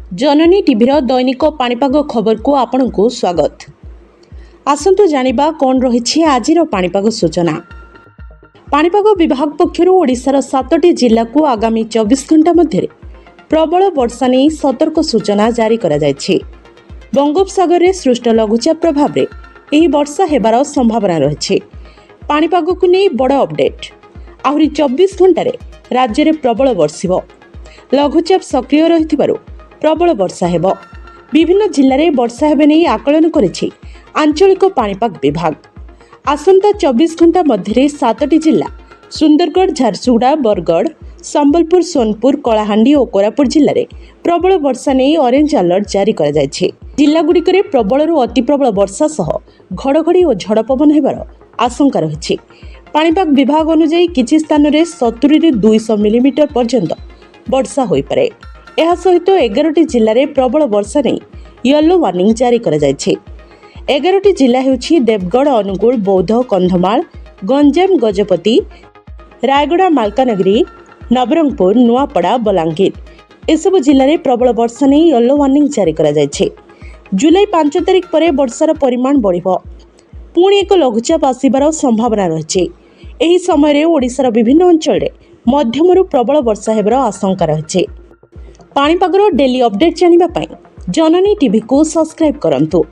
जननी टीवीर दैनिक पाणीपाग खबर को आपण को स्वागत। आसंतु जानिबा कौन रही आज पाणीपाग सूचना। पाणीपाग विभाग पक्षर ओडिशार 7टी जिल्ला को आगामी 24 घंटा मध्य प्रबल वर्षा नहीं सतर्क सूचना जारी करा जायछि। बंगोपसागर में सृष्ट लघुचाप प्रभाव में यह वर्षा हेबार संभावना रही। पाणीपाग को नहीं बड़ अपडेट। आहरी 24 घंटे राज्य में प्रबल वर्षिब। लघुचाप सक्रिय रही प्रबल वर्षा हेब। विभिन्न जिल्लार वर्षा हेबे नहीं आकलन करिछि आंचलिक पाणीपाग विभाग। आसंता 24 घंटा मध्य 7टी जिल्ला सुंदरगढ़, झारसुगुड़ा, बरगढ़, संबलपुर, सोनपुर, कलाहांडी और कोरापुट जिल्ला रे प्रबल वर्षा नहीं ऑरेंज अलर्ट जारी करा जायछि। जिल्लागुड़िकरे प्रबल अति प्रबल वर्षा सह घड़घड़ी और झड़ पवन हेबार आशंका रही। पाणीपाग विभाग अनुसार किछि स्थान रे 70 ରୁ 200 मिलीमीटर पर्यंत वर्षा होई पारे। यह सहित 11टी जिल्ला रे प्रबल वर्षा नहीं येलो वार्निंग जारी करा जायछि। 11टी जिल्ला हेउछि देवगढ़, अनुगुल, बौद्ध, कंधमाल, गंजाम, गजपति, रायगड़ा, मालकानगिरी, नवरंगपुर, नुआपड़ा, बलांगीर एसबु जिल्ला रे प्रबल वर्षा नहीं येलो वार्निंग जारी करा जायछि। जुलाई 5 तारिख पर वर्षार परिमाण बढ़िब। पुणी एक लघुचाप आसिबार संभावना रही। एही समय रे ओडिशार विभिन्न अंचल रे मध्यमरु प्रबल वर्षा हेबार आशंका रही। पाणीपागर डेली अपडेट जानिबा पई जननी टीवी को सब्सक्राइब करंतु।